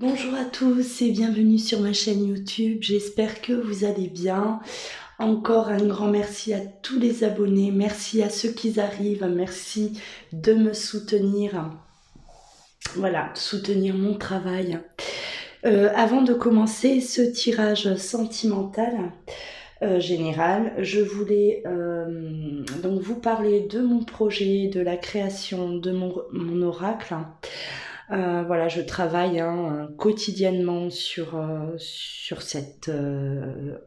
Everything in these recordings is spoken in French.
Bonjour à tous et bienvenue sur ma chaîne YouTube, j'espère que vous allez bien. Encore un grand merci à tous les abonnés, merci à ceux qui arrivent, merci de me soutenir, voilà, soutenir mon travail. Avant de commencer ce tirage sentimental général, je voulais donc vous parler de mon projet, de la création de mon oracle. Voilà, je travaille quotidiennement sur cet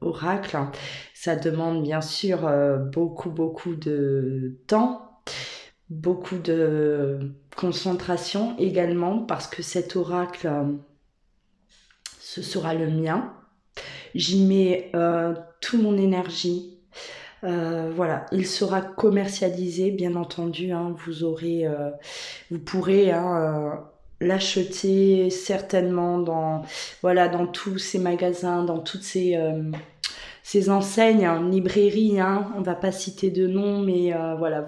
oracle. Ça demande bien sûr beaucoup de temps, beaucoup de concentration également, parce que cet oracle, ce sera le mien. J'y mets toute mon énergie. Voilà, il sera commercialisé, bien entendu. Vous pourrez l'acheter certainement dans tous ces magasins, dans toutes ces enseignes, librairies. On va pas citer de nom, mais voilà,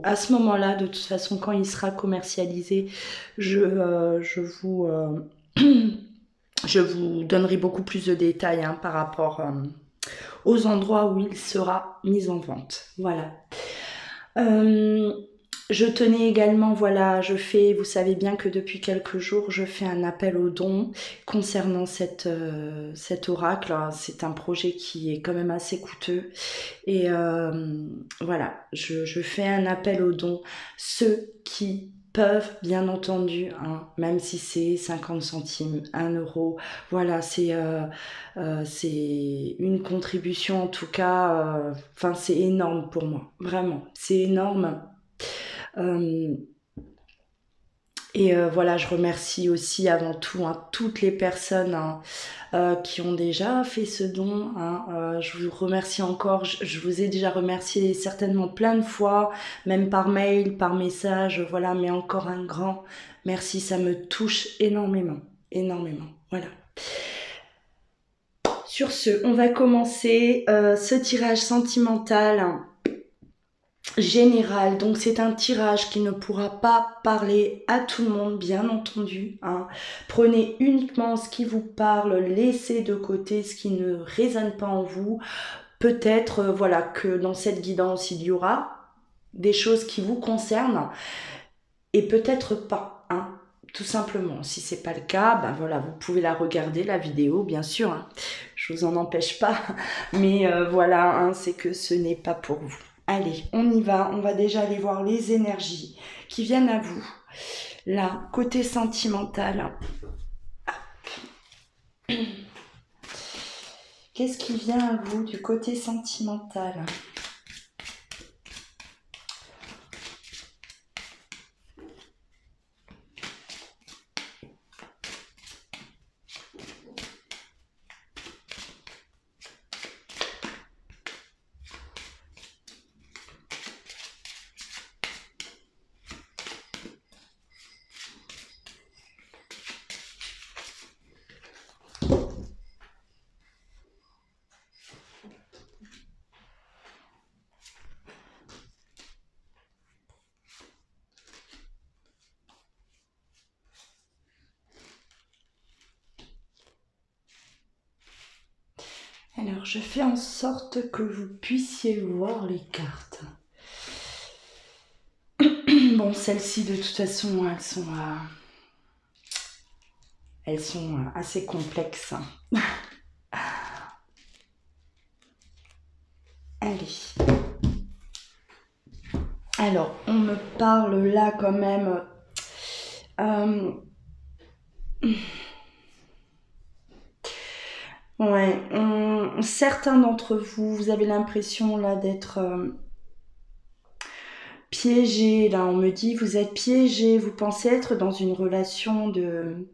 à ce moment-là, de toute façon, quand il sera commercialisé, je vous donnerai beaucoup plus de détails par rapport aux endroits où il sera mis en vente. Voilà. Je tenais également, voilà, vous savez bien que depuis quelques jours, je fais un appel aux dons concernant cet oracle. C'est un projet qui est quand même assez coûteux. Et voilà, je fais un appel aux dons. Ceux qui peuvent, bien entendu, même si c'est 50 centimes, 1 euro, voilà, c'est une contribution en tout cas, c'est énorme pour moi, vraiment, c'est énorme. Voilà, je remercie aussi avant tout toutes les personnes qui ont déjà fait ce don. Je vous remercie encore, je vous ai déjà remercié certainement plein de fois, même par mail, par message, voilà, mais encore un grand merci, ça me touche énormément, énormément, voilà. Sur ce, on va commencer ce tirage sentimental général, donc c'est un tirage qui ne pourra pas parler à tout le monde, bien entendu. Prenez uniquement ce qui vous parle, laissez de côté ce qui ne résonne pas en vous. Peut-être voilà, que dans cette guidance il y aura des choses qui vous concernent et peut-être pas, tout simplement. Si c'est pas le cas, ben voilà, vous pouvez la regarder, la vidéo, bien sûr, je vous en empêche pas, mais voilà, c'est que ce n'est pas pour vous. Allez, on y va, on va déjà aller voir les énergies qui viennent à vous. Là, côté sentimental. Qu'est-ce qui vient à vous du côté sentimental ? Alors, je fais en sorte que vous puissiez voir les cartes. Bon, celles-ci, de toute façon, elles sont assez complexes. Allez. Alors, on me parle là quand même... Ouais, certains d'entre vous, vous avez l'impression là d'être piégés. Là, on me dit, vous êtes piégés, vous pensez être dans une relation de...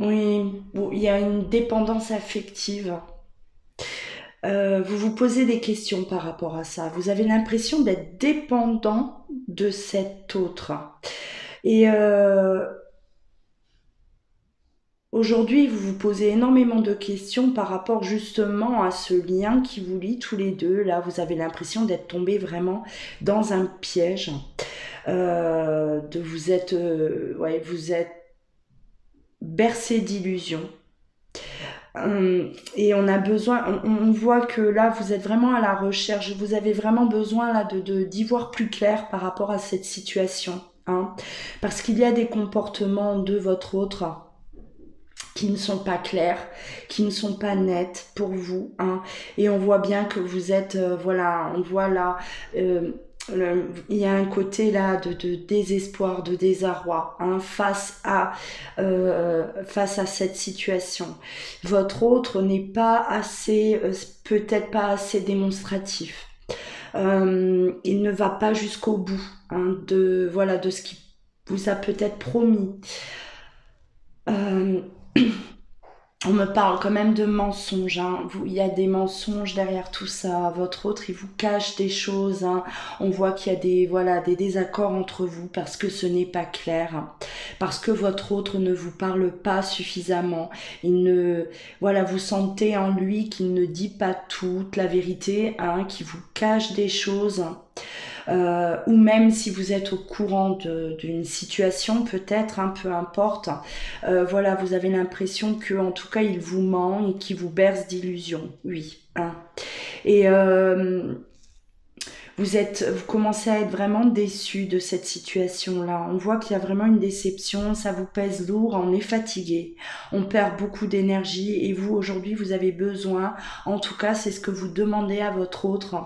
Oui, bon, il y a une dépendance affective. Vous vous posez des questions par rapport à ça. Vous avez l'impression d'être dépendant de cet autre. Et aujourd'hui, vous vous posez énormément de questions par rapport justement à ce lien qui vous lie tous les deux. Là, vous avez l'impression d'être tombé vraiment dans un piège. Vous êtes bercé d'illusions. Et on a besoin, on voit que là vous êtes vraiment à la recherche, vous avez vraiment besoin là d'y voir plus clair par rapport à cette situation, hein, parce qu'il y a des comportements de votre autre qui ne sont pas clairs, qui ne sont pas nets pour vous, hein, et on voit bien que vous êtes, voilà, on voit là, il y a un côté là de désespoir, de désarroi, hein, face à cette situation. Votre autre n'est pas assez, peut-être pas assez démonstratif. Il ne va pas jusqu'au bout, hein, voilà, de ce qu'il vous a peut-être promis. Euh, On me parle quand même de mensonges, hein. Il y a des mensonges derrière tout ça. Votre autre, il vous cache des choses, hein. On voit qu'il y a voilà, des désaccords entre vous parce que ce n'est pas clair, hein. Parce que votre autre ne vous parle pas suffisamment. Voilà, vous sentez en lui qu'il ne dit pas toute la vérité, hein, qu'il vous cache des choses. Ou même si vous êtes au courant d'une situation, peut-être, hein, peu importe, voilà, vous avez l'impression que, en tout cas, il vous ment et qu'il vous berce d'illusions, oui, hein. Et vous commencez à être vraiment déçu de cette situation-là. On voit qu'il y a vraiment une déception, ça vous pèse lourd, on est fatigué, on perd beaucoup d'énergie et vous, aujourd'hui, vous avez besoin, en tout cas, c'est ce que vous demandez à votre autre,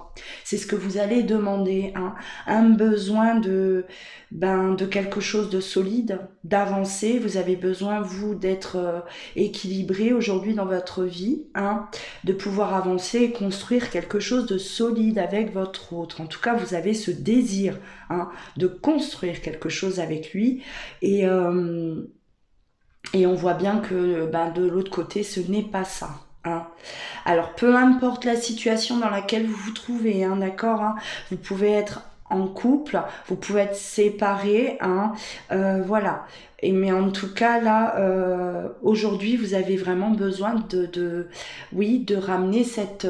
c'est ce que vous allez demander, hein, un besoin de quelque chose de solide, d'avancer, vous avez besoin, vous, d'être équilibré aujourd'hui dans votre vie, hein, de pouvoir avancer et construire quelque chose de solide avec votre autre. En tout cas, vous avez ce désir, hein, de construire quelque chose avec lui et on voit bien que de l'autre côté, ce n'est pas ça. Hein. Alors, peu importe la situation dans laquelle vous vous trouvez, hein, d'accord, hein, vous pouvez être en couple, vous pouvez être séparés, hein, voilà. Mais en tout cas, là, aujourd'hui, vous avez vraiment besoin de ramener cet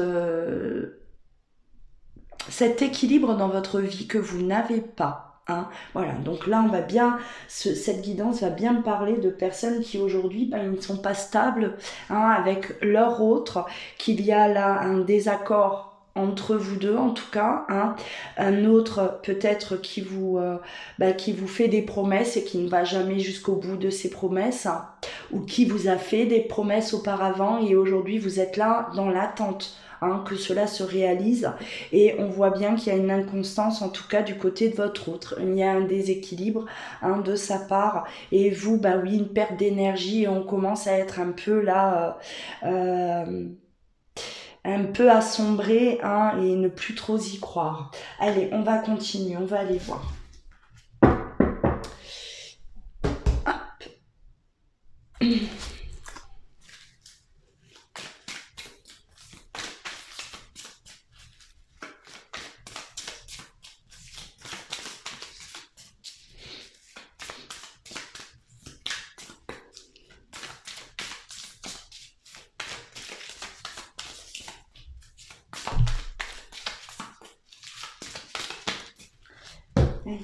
équilibre dans votre vie que vous n'avez pas. Hein, voilà, donc là cette guidance va bien me parler de personnes qui aujourd'hui ils ne sont pas stables, hein, avec leur autre, qu'il y a là un désaccord entre vous deux en tout cas, hein, un autre peut-être qui vous fait des promesses et qui ne va jamais jusqu'au bout de ses promesses, hein, ou qui vous a fait des promesses auparavant et aujourd'hui vous êtes là dans l'attente, hein, que cela se réalise, et on voit bien qu'il y a une inconstance en tout cas du côté de votre autre, il y a un déséquilibre, hein, de sa part, et vous, oui, une perte d'énergie et on commence à être un peu là, un peu assombrer, hein, et ne plus trop y croire. Allez, on va continuer, on va aller voir. Allez.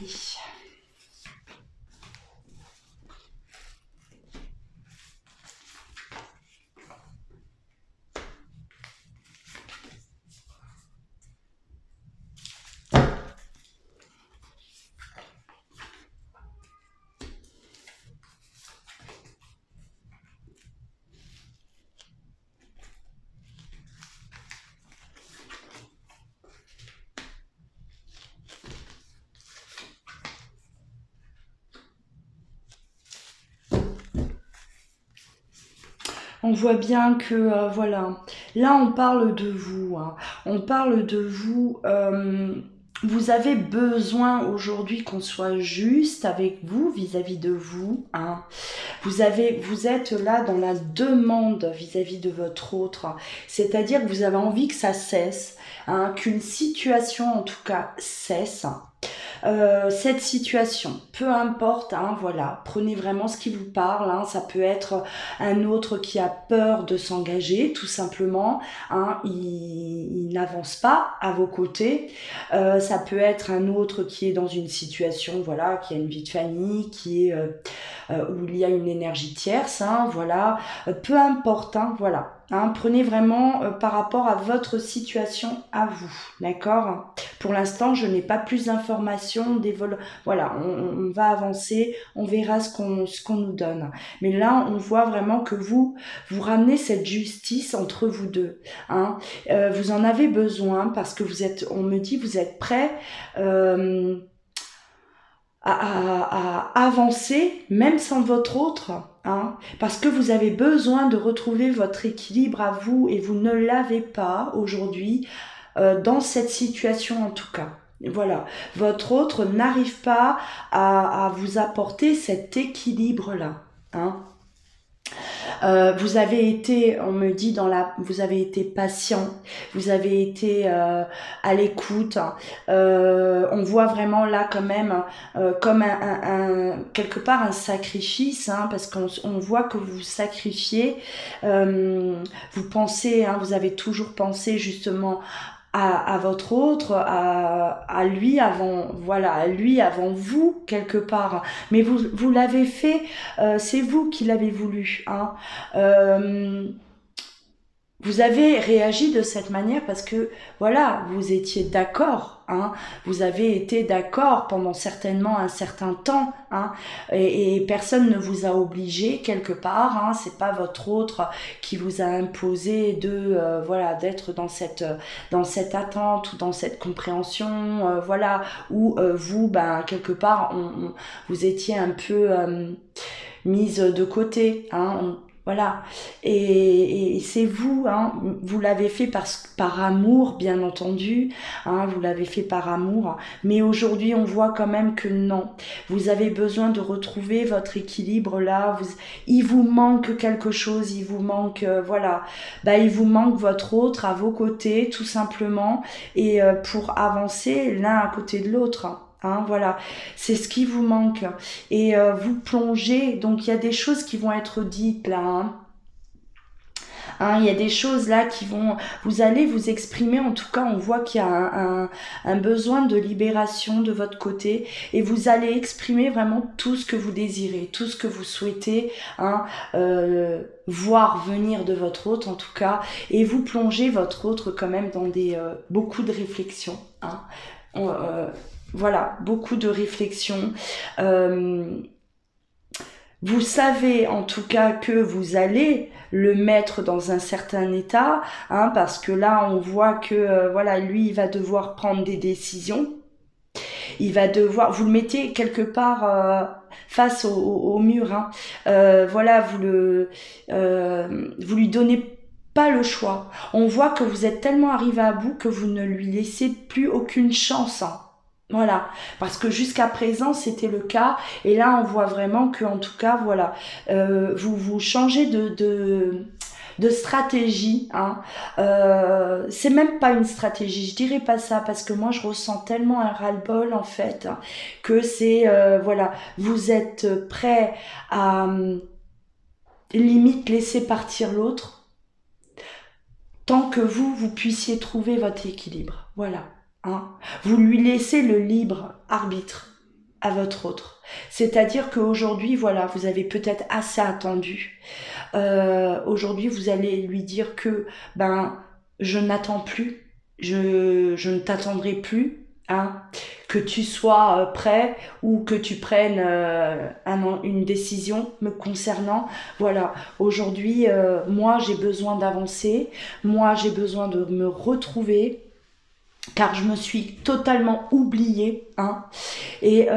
On voit bien que, voilà, là on parle de vous, hein. On parle de vous, vous avez besoin aujourd'hui qu'on soit juste avec vous, vis-à-vis de vous, hein. Vous êtes là dans la demande vis-à-vis de votre autre, c'est-à-dire que vous avez envie que ça cesse, hein, qu'une situation en tout cas cesse. Cette situation, peu importe, hein, voilà, prenez vraiment ce qui vous parle, hein, ça peut être un autre qui a peur de s'engager, tout simplement, hein, il n'avance pas à vos côtés, ça peut être un autre qui est dans une situation, voilà, qui a une vie de famille, qui est où il y a une énergie tierce, hein, voilà, peu importe, hein, voilà. Hein, prenez vraiment par rapport à votre situation à vous, d'accord? Pour l'instant, je n'ai pas plus d'informations, voilà, on va avancer, on verra ce qu'on nous donne. Mais là, on voit vraiment que vous ramenez cette justice entre vous deux, hein. Vous en avez besoin parce que on me dit, vous êtes prêt euh, à avancer, même sans votre autre, hein, parce que vous avez besoin de retrouver votre équilibre à vous et vous ne l'avez pas aujourd'hui, dans cette situation en tout cas. Voilà, votre autre n'arrive pas à vous apporter cet équilibre-là, hein. Vous avez été, on me dit vous avez été patient, vous avez été à l'écoute. On voit vraiment là quand même comme quelque part un sacrifice, hein, parce qu'on voit que vous sacrifiez. Vous pensez, hein, vous avez toujours pensé justement à votre autre, à lui avant, voilà, à lui avant vous quelque part. Mais vous l'avez fait, c'est vous qui l'avez voulu, hein. Vous avez réagi de cette manière parce que, voilà, vous étiez d'accord, hein, vous avez été d'accord pendant certainement un certain temps, hein, et personne ne vous a obligé quelque part, hein, c'est pas votre autre qui vous a imposé voilà, d'être dans cette attente ou dans cette compréhension, voilà, où vous, ben, quelque part, vous étiez un peu mise de côté, hein, voilà, et c'est vous, hein, vous l'avez fait par amour, bien entendu, hein, vous l'avez fait par amour, mais aujourd'hui on voit quand même que non, vous avez besoin de retrouver votre équilibre là, il vous manque quelque chose, il vous manque, voilà, bah, il vous manque votre autre à vos côtés, tout simplement, et pour avancer l'un à côté de l'autre. Hein, voilà, c'est ce qui vous manque et vous plongez, donc il y a des choses qui vont être dites là, hein. Hein, il y a des choses là vous allez vous exprimer, en tout cas on voit qu'il y a un besoin de libération de votre côté et vous allez exprimer vraiment tout ce que vous désirez, tout ce que vous souhaitez, hein, voir venir de votre autre en tout cas, et vous plongez votre autre quand même dans beaucoup de réflexions, hein. Voilà, beaucoup de réflexions. Vous savez en tout cas que vous allez le mettre dans un certain état, hein, parce que là on voit que voilà, lui il va devoir prendre des décisions. Il va devoir, vous le mettez quelque part face au mur, hein. Voilà, vous lui donnez pas le choix. On voit que vous êtes tellement arrivé à bout que vous ne lui laissez plus aucune chance, hein. Voilà, parce que jusqu'à présent c'était le cas, et là on voit vraiment que en tout cas voilà, vous changez de stratégie, hein. C'est même pas une stratégie, je dirais pas ça, parce que moi je ressens tellement un ras-le-bol en fait, hein, que c'est voilà, vous êtes prêt à limite laisser partir l'autre tant que vous puissiez trouver votre équilibre. Voilà, hein. Vous lui laissez le libre arbitre à votre autre. C'est-à-dire qu'aujourd'hui, voilà, vous avez peut-être assez attendu. Aujourd'hui, vous allez lui dire que, ben, je n'attends plus, je ne t'attendrai plus, hein, que tu sois prêt ou que tu prennes une décision me concernant. Voilà, aujourd'hui, moi j'ai besoin d'avancer, moi j'ai besoin de me retrouver, car je me suis totalement oubliée, hein, et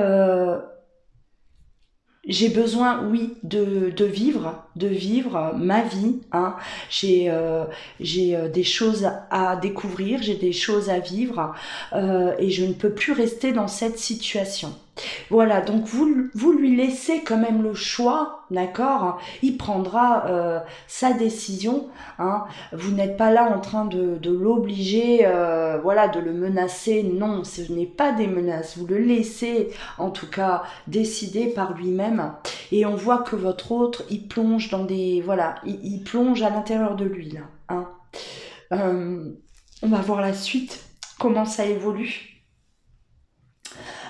j'ai besoin, oui, de vivre ma vie, hein. J'ai des choses à découvrir, j'ai des choses à vivre, et je ne peux plus rester dans cette situation. Voilà, donc vous lui laissez quand même le choix, d'accord? Il prendra sa décision, hein. Vous n'êtes pas là en train de l'obliger, voilà, de le menacer. Non, ce n'est pas des menaces. Vous le laissez, en tout cas, décider par lui-même. Et on voit que votre autre, il plonge voilà, il plonge à l'intérieur de lui, là, hein. On va voir la suite, comment ça évolue.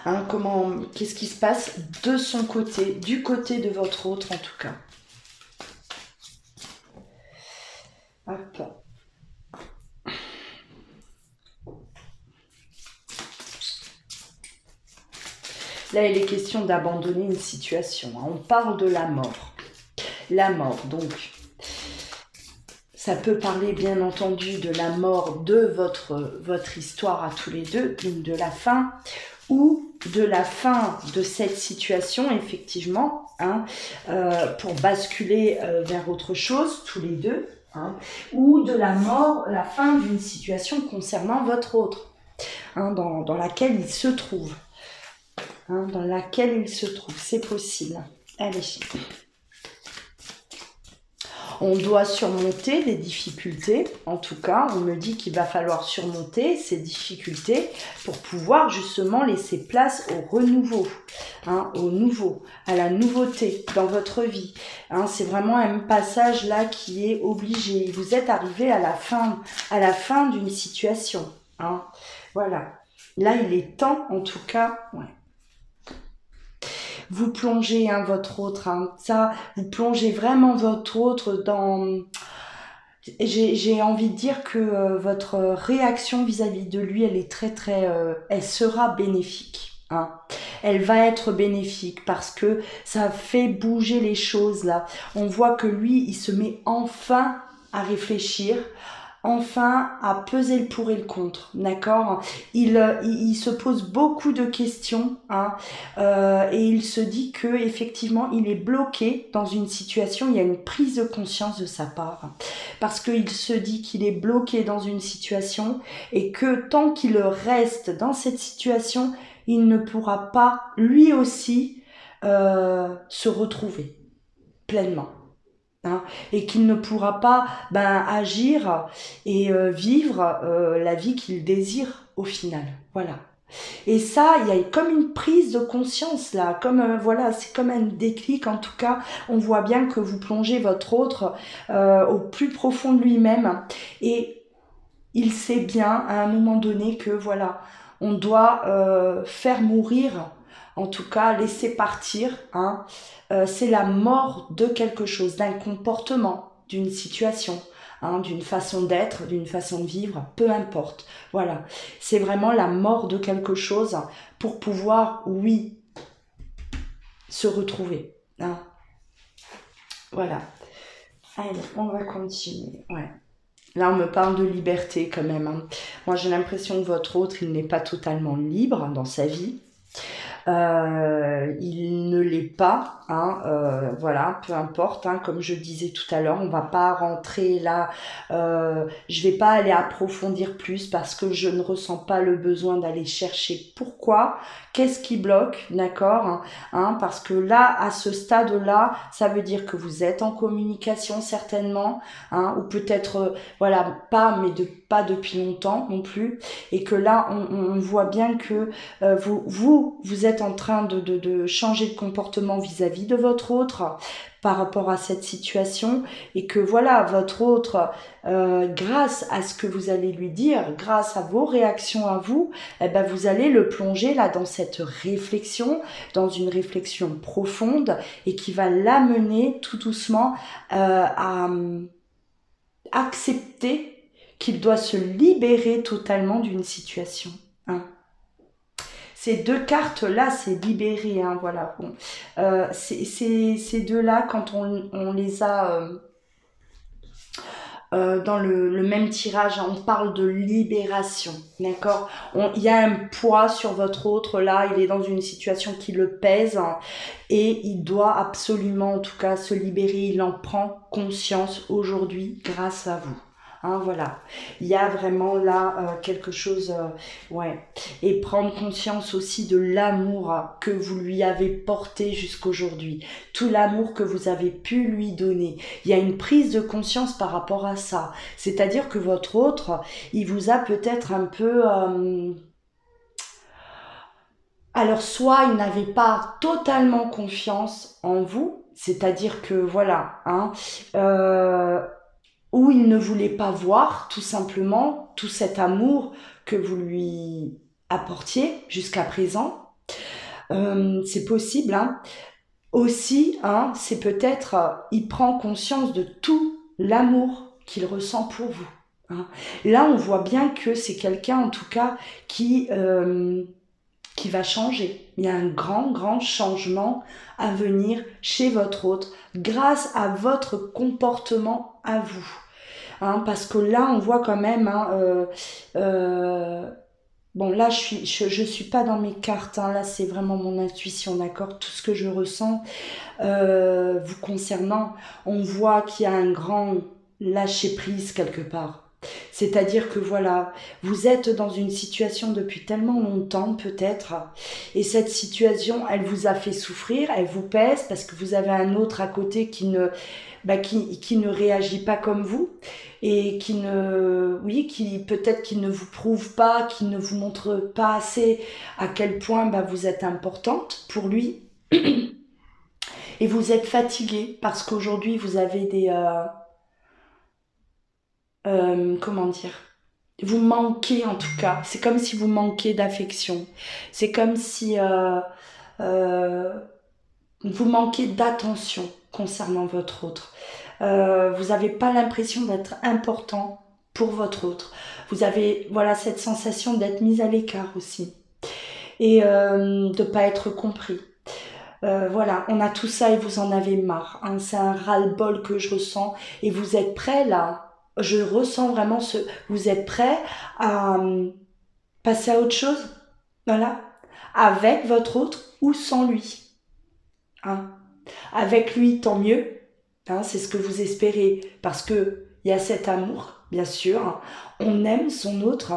Hein, qu'est-ce qui se passe de son côté, du côté de votre autre en tout cas. Hop. Là, il est question d'abandonner une situation. On parle de la mort. La mort, donc, ça peut parler bien entendu de la mort de votre histoire à tous les deux, de la fin, ou de la fin de cette situation, effectivement, hein, pour basculer vers autre chose, tous les deux, hein, ou de la mort, la fin d'une situation concernant votre autre, hein, dans laquelle il se trouve. Hein, dans laquelle il se trouve, c'est possible. Allez. On doit surmonter des difficultés, en tout cas, on me dit qu'il va falloir surmonter ces difficultés pour pouvoir justement laisser place au renouveau, hein, au nouveau, à la nouveauté dans votre vie. Hein, c'est vraiment un passage là qui est obligé. Vous êtes arrivé à la fin d'une situation. Hein, voilà. Là, il est temps, en tout cas, ouais. Vous plongez votre autre, ça, vous plongez vraiment votre autre dans... J'ai envie de dire que votre réaction vis-à-vis de lui, elle est elle sera bénéfique. Hein. Elle va être bénéfique parce que ça fait bouger les choses là. On voit que lui, il se met enfin à réfléchir, enfin à peser le pour et le contre, d'accord. Il se pose beaucoup de questions, hein, et il se dit que effectivement il est bloqué dans une situation. Il y a une prise de conscience de sa part parce qu'il se dit qu'il est bloqué dans une situation et que tant qu'il reste dans cette situation, il ne pourra pas lui aussi se retrouver pleinement. Hein, et qu'il ne pourra pas agir et vivre la vie qu'il désire au final. Voilà. Et ça, il y a comme une prise de conscience là, comme voilà, c'est comme un déclic. En tout cas, on voit bien que vous plongez votre autre au plus profond de lui-même et il sait bien à un moment donné que voilà, on doit faire mourir, en tout cas laisser partir, hein. C'est la mort de quelque chose, d'un comportement, d'une situation, hein, d'une façon d'être, d'une façon de vivre, peu importe. Voilà, c'est vraiment la mort de quelque chose pour pouvoir, oui, se retrouver. Hein. Voilà. Allez, on va continuer. Ouais. Là, on me parle de liberté quand même. Hein. Moi, j'ai l'impression que votre autre, il n'est pas totalement libre dans sa vie. Il ne l'est pas, hein, voilà, peu importe, hein, comme je disais tout à l'heure, on va pas rentrer là, je vais pas aller approfondir plus parce que je ne ressens pas le besoin d'aller chercher pourquoi, qu'est-ce qui bloque, d'accord, hein, parce que là, à ce stade-là, ça veut dire que vous êtes en communication certainement, hein, ou peut-être, voilà, pas depuis longtemps non plus, et que là, on voit bien que vous êtes en train de changer de comportement vis-à-vis de votre autre par rapport à cette situation et que voilà, votre autre, grâce à ce que vous allez lui dire, grâce à vos réactions à vous, eh ben vous allez le plonger là dans cette réflexion, dans une réflexion profonde et qui va l'amener tout doucement à accepter qu'il doit se libérer totalement d'une situation. Hein. Ces deux cartes-là, c'est libéré, hein, voilà. Bon. Ces deux-là, quand on les a dans le même tirage, on parle de libération, d'accord. Il y a un poids sur votre autre, là, il est dans une situation qui le pèse, hein, et il doit absolument, en tout cas, se libérer. Il en prend conscience aujourd'hui grâce à vous. Hein, voilà, il y a vraiment là quelque chose, ouais, et prendre conscience aussi de l'amour que vous lui avez porté jusqu'aujourd'hui, tout l'amour que vous avez pu lui donner. Il y a une prise de conscience par rapport à ça, c'est-à-dire que votre autre, il vous a peut-être un peu... Alors soit il n'avait pas totalement confiance en vous, c'est-à-dire que voilà, hein, où il ne voulait pas voir tout simplement tout cet amour que vous lui apportiez jusqu'à présent. C'est possible, hein. Aussi, hein, c'est peut-être, il prend conscience de tout l'amour qu'il ressent pour vous, hein. Là, on voit bien que c'est quelqu'un, en tout cas, qui va changer. Il y a un grand, grand changement à venir chez votre hôte grâce à votre comportement à vous. Hein, parce que là, on voit quand même, hein, bon, là, je suis pas dans mes cartes, hein, là, c'est vraiment mon intuition, d'accord? Tout ce que je ressens vous concernant, on voit qu'il y a un grand lâcher-prise quelque part. C'est-à-dire que voilà, vous êtes dans une situation depuis tellement longtemps peut-être, et cette situation, elle vous a fait souffrir, elle vous pèse parce que vous avez un autre à côté qui ne réagit pas comme vous et qui peut-être qui ne vous prouve pas, qui ne vous montre pas assez à quel point vous êtes importante pour lui. Et vous êtes fatigué parce qu'aujourd'hui vous avez comment dire, vous manquez en tout cas, c'est comme si vous manquez d'affection, c'est comme si euh, vous manquez d'attention concernant votre autre. Vous n'avez pas l'impression d'être important pour votre autre. Vous avez voilà cette sensation d'être mis à l'écart aussi et de pas être compris. Voilà, on a tout ça et vous en avez marre, hein. C'est un ras-le-bol que je ressens et vous êtes prêts là. Je ressens vraiment vous êtes prêts à passer à autre chose, voilà, avec votre autre ou sans lui, hein. Avec lui, tant mieux, hein, c'est ce que vous espérez parce que il y a cet amour, bien sûr. Hein. On aime son autre.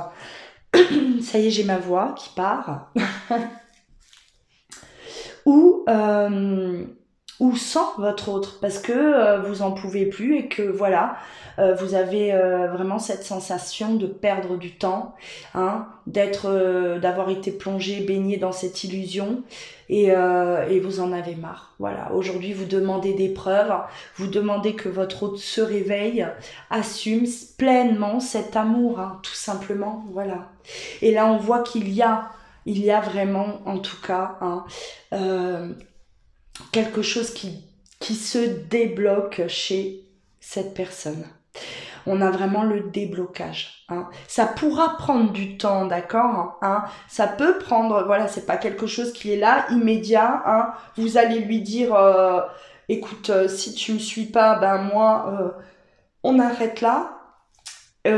Ça y est, j'ai ma voix qui part. ou, euh, ou sans votre autre, parce que vous en pouvez plus et que voilà, vous avez vraiment cette sensation de perdre du temps, hein, d'avoir été plongé, baigné dans cette illusion et vous en avez marre. Voilà, aujourd'hui vous demandez des preuves, vous demandez que votre autre se réveille, assume pleinement cet amour, hein, tout simplement, voilà. Et là on voit il y a vraiment, en tout cas, hein, euh, quelque chose qui se débloque chez cette personne. On a vraiment le déblocage. Hein. Ça pourra prendre du temps, d'accord, hein. Ça peut prendre, voilà, c'est pas quelque chose qui est là, immédiat. Hein. Vous allez lui dire, écoute, si tu me suis pas, moi, on arrête là.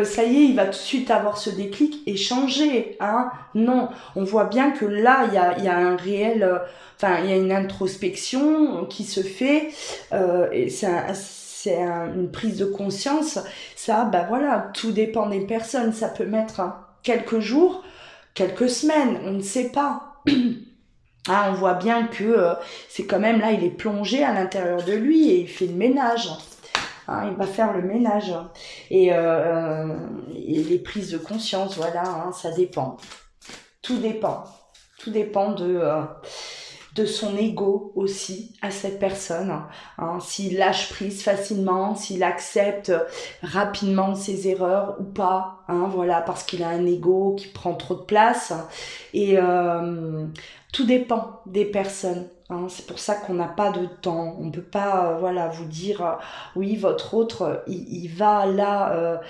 Ça y est, il va tout de suite avoir ce déclic et changer. Hein. Non, on voit bien que là, il y a un réel, il y a une introspection qui se fait et une prise de conscience. Ça, voilà, tout dépend des personnes. Ça peut mettre quelques jours, quelques semaines, on ne sait pas. On voit bien que c'est quand même là, il est plongé à l'intérieur de lui et il fait le ménage. Hein, il va faire le ménage et les prises de conscience, voilà, hein, ça dépend. Tout dépend. Tout dépend de son ego aussi à cette personne. Hein, s'il lâche prise facilement, s'il accepte rapidement ses erreurs ou pas. Hein, voilà, parce qu'il a un ego qui prend trop de place. Et tout dépend des personnes. Hein, c'est pour ça qu'on n'a pas de temps. On ne peut pas voilà, vous dire oui, votre autre, il va là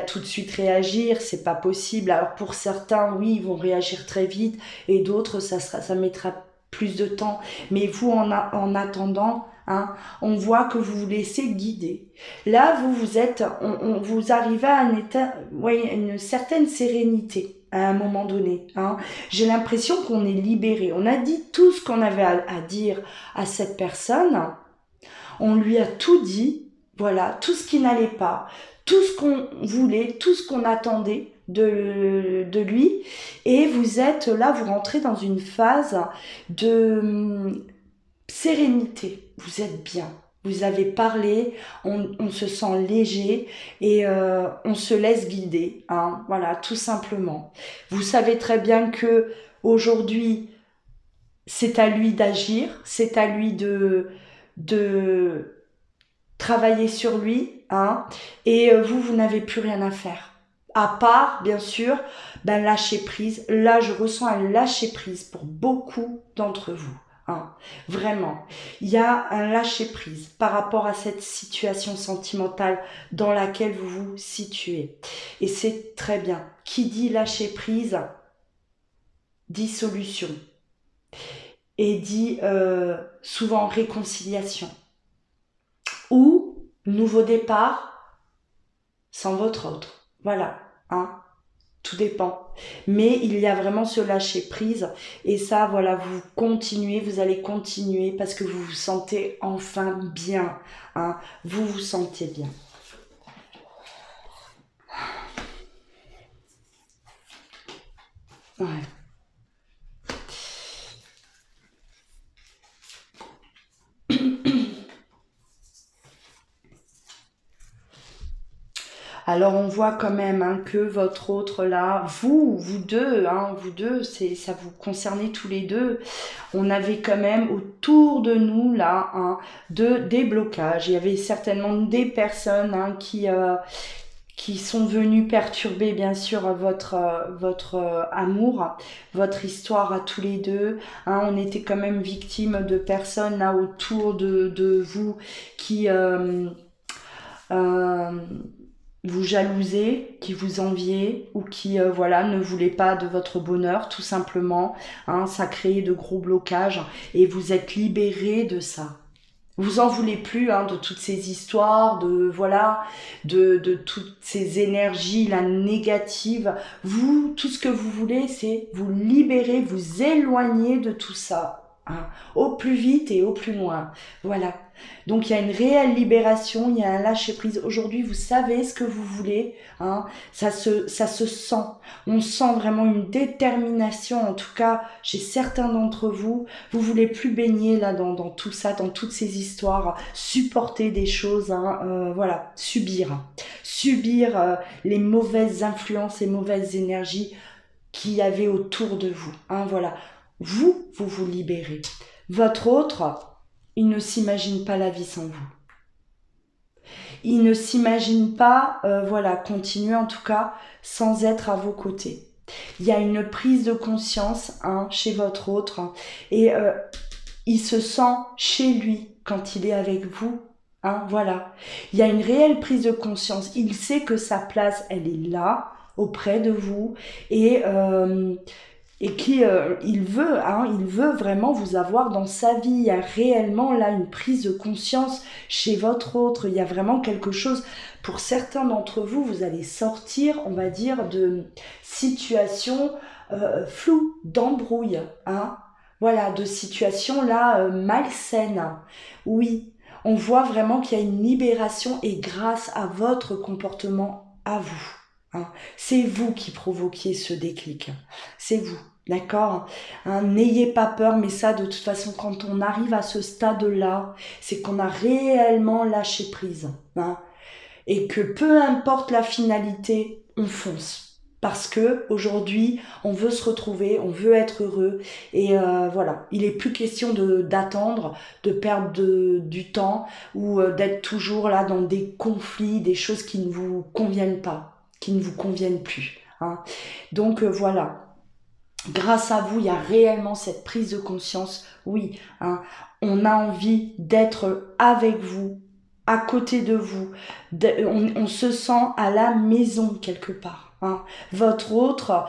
tout de suite réagir. C'est pas possible. Alors pour certains, oui, ils vont réagir très vite et d'autres, ça mettra plus de temps. Mais vous, en attendant, hein, on voit que vous vous laissez guider. Là, vous arrivez à un état, une certaine sérénité à un moment donné. Hein. J'ai l'impression qu'on est libéré. On a dit tout ce qu'on avait à dire à cette personne. On lui a tout dit, voilà, tout ce qui n'allait pas, tout ce qu'on voulait, tout ce qu'on attendait de lui. Et vous êtes là, vous rentrez dans une phase de sérénité. Vous êtes bien. Vous avez parlé, on se sent léger et on se laisse guider. Hein, voilà, tout simplement. Vous savez très bien que aujourd'hui, c'est à lui d'agir, c'est à lui de travailler sur lui, hein, et vous n'avez plus rien à faire. À part, bien sûr, ben, lâcher prise. Là, je ressens un lâcher prise pour beaucoup d'entre vous. Hein. Vraiment. Il y a un lâcher prise par rapport à cette situation sentimentale dans laquelle vous vous situez. Et c'est très bien. Qui dit lâcher prise, dit solution. Et dit souvent réconciliation. Ou nouveau départ sans votre autre. Voilà. Hein. Tout dépend. Mais il y a vraiment ce lâcher prise. Et ça, voilà, vous continuez, vous allez continuer parce que vous vous sentez enfin bien. Hein. Vous vous sentez bien. Ouais. Alors on voit quand même hein, que votre autre là, vous deux, ça vous concernait tous les deux. On avait quand même autour de nous là des blocages. Il y avait certainement des personnes qui sont venues perturber bien sûr votre amour, votre histoire à tous les deux. Hein, on était quand même victime de personnes là autour de vous qui euh, vous jalousaient, qui vous enviaient ou qui voilà ne voulaient pas de votre bonheur tout simplement. Hein, ça créait de gros blocages et vous êtes libérés de ça. Vous en voulez plus hein, de toutes ces histoires, de voilà, de toutes ces énergies là négatives. Vous, tout ce que vous voulez, c'est vous libérer, vous éloigner de tout ça, hein, au plus vite et au plus loin. Voilà. Donc il y a une réelle libération, il y a un lâcher prise. Aujourd'hui, vous savez ce que vous voulez, hein. Ça se sent. On sent vraiment une détermination. En tout cas, chez certains d'entre vous, vous voulez plus baigner là dans tout ça, dans toutes ces histoires, supporter des choses, hein, voilà, subir les mauvaises influences et mauvaises énergies qu'il y avait autour de vous, hein, voilà. Vous vous libérez. Votre autre, il ne s'imagine pas la vie sans vous. Il ne s'imagine pas, voilà, continuer en tout cas sans être à vos côtés. Il y a une prise de conscience hein, chez votre autre et il se sent chez lui quand il est avec vous. Hein, voilà. Il y a une réelle prise de conscience. Il sait que sa place, elle est là, auprès de vous et qui il veut vraiment vous avoir dans sa vie. Il y a réellement là une prise de conscience chez votre autre. Il y a vraiment quelque chose. Pour certains d'entre vous, vous allez sortir, on va dire, de situations floues, d'embrouilles, hein. Voilà, de situations là malsaines. Oui, on voit vraiment qu'il y a une libération et grâce à votre comportement à vous. Hein. C'est vous qui provoquiez ce déclic. C'est vous. D'accord hein, n'ayez pas peur, mais ça, de toute façon, quand on arrive à ce stade-là, c'est qu'on a réellement lâché prise. Hein, et que peu importe la finalité, on fonce. Parce que aujourd'hui, on veut se retrouver, on veut être heureux, et voilà, il est plus question d'attendre, de perdre du temps ou d'être toujours là dans des conflits, des choses qui ne vous conviennent pas, qui ne vous conviennent plus. Hein. Donc voilà. Grâce à vous, il y a réellement cette prise de conscience. Oui, hein, on a envie d'être avec vous, à côté de vous. On se sent à la maison quelque part. Hein. Votre autre,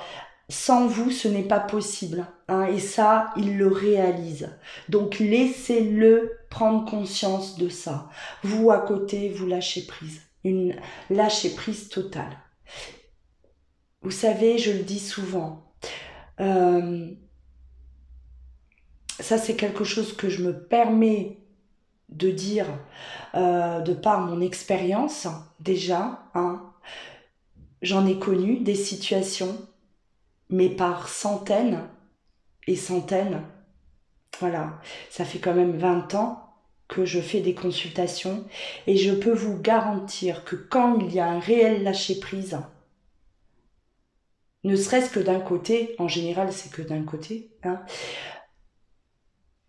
sans vous, ce n'est pas possible. Hein, et ça, il le réalise. Donc laissez-le prendre conscience de ça. Vous, à côté, vous lâchez prise. Une lâcher prise totale. Vous savez, je le dis souvent. Euh, Ça, c'est quelque chose que je me permets de dire de par mon expérience déjà. Hein. J'en ai connu des situations, mais par centaines et centaines. Voilà, ça fait quand même 20 ans que je fais des consultations et je peux vous garantir que quand il y a un réel lâcher-prise, ne serait-ce que d'un côté, en général c'est que d'un côté, hein,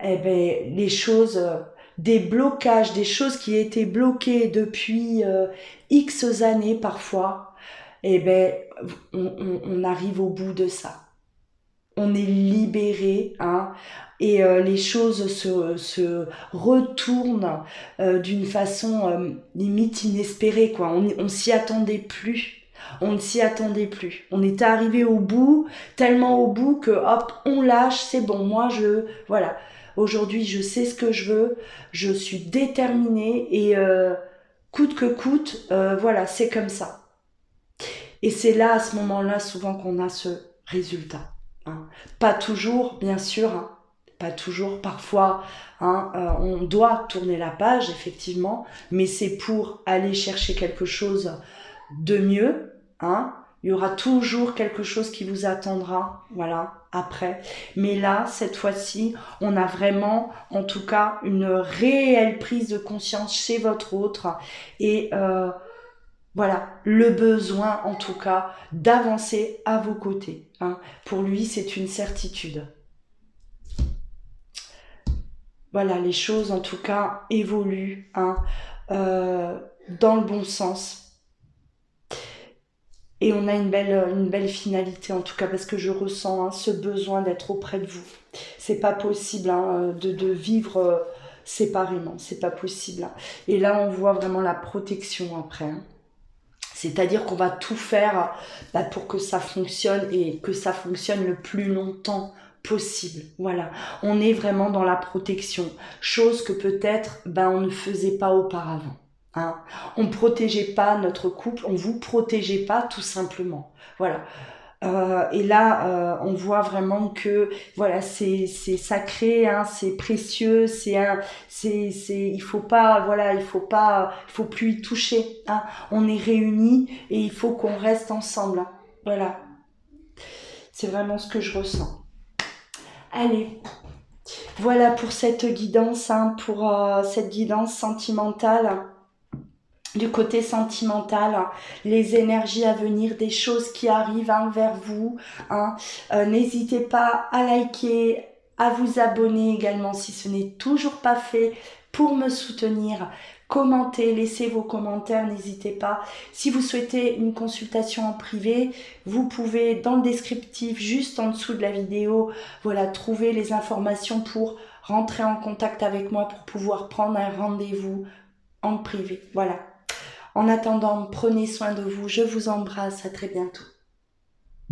eh ben, les choses, des blocages, des choses qui étaient bloquées depuis X années parfois, eh ben, on arrive au bout de ça. On est libéré, hein, et les choses se retournent d'une façon limite inespérée, quoi. On s'y attendait plus. On ne s'y attendait plus. On était arrivé au bout, tellement au bout que hop, on lâche, c'est bon, voilà. Aujourd'hui, je sais ce que je veux, je suis déterminée et coûte que coûte, voilà, c'est comme ça. Et c'est là, à ce moment-là, souvent qu'on a ce résultat. Hein. Pas toujours, bien sûr, hein. Pas toujours. Parfois, hein, on doit tourner la page, effectivement, mais c'est pour aller chercher quelque chose de mieux. Hein. Il y aura toujours quelque chose qui vous attendra, voilà, après. Mais là, cette fois-ci, on a vraiment, en tout cas, une réelle prise de conscience chez votre autre et voilà, le besoin en tout cas d'avancer à vos côtés. Hein. Pour lui, c'est une certitude. Voilà, les choses en tout cas évoluent, hein, dans le bon sens. Et on a une belle finalité en tout cas parce que je ressens, hein, ce besoin d'être auprès de vous. C'est pas possible, hein, de vivre séparément, c'est pas possible. Hein. Et là, on voit vraiment la protection après. Hein. C'est-à-dire qu'on va tout faire pour que ça fonctionne et que ça fonctionne le plus longtemps possible. Voilà, on est vraiment dans la protection, chose que peut-être on ne faisait pas auparavant. Hein. On ne protégeait pas notre couple, on vous protégeait pas tout simplement. Voilà. Et là, on voit vraiment que voilà, c'est sacré, hein, c'est précieux, il faut pas, voilà, il faut plus y toucher. Hein. On est réunis et il faut qu'on reste ensemble. Hein. Voilà, c'est vraiment ce que je ressens. Allez, voilà pour cette guidance, hein, pour cette guidance sentimentale. Du côté sentimental, hein, les énergies à venir, des choses qui arrivent, hein, vers vous. Hein. N'hésitez pas à liker, à vous abonner également si ce n'est toujours pas fait pour me soutenir. Commentez, laissez vos commentaires, n'hésitez pas. Si vous souhaitez une consultation en privé, vous pouvez dans le descriptif juste en dessous de la vidéo, voilà, trouver les informations pour rentrer en contact avec moi pour pouvoir prendre un rendez-vous en privé. Voilà. En attendant, prenez soin de vous, je vous embrasse, à très bientôt.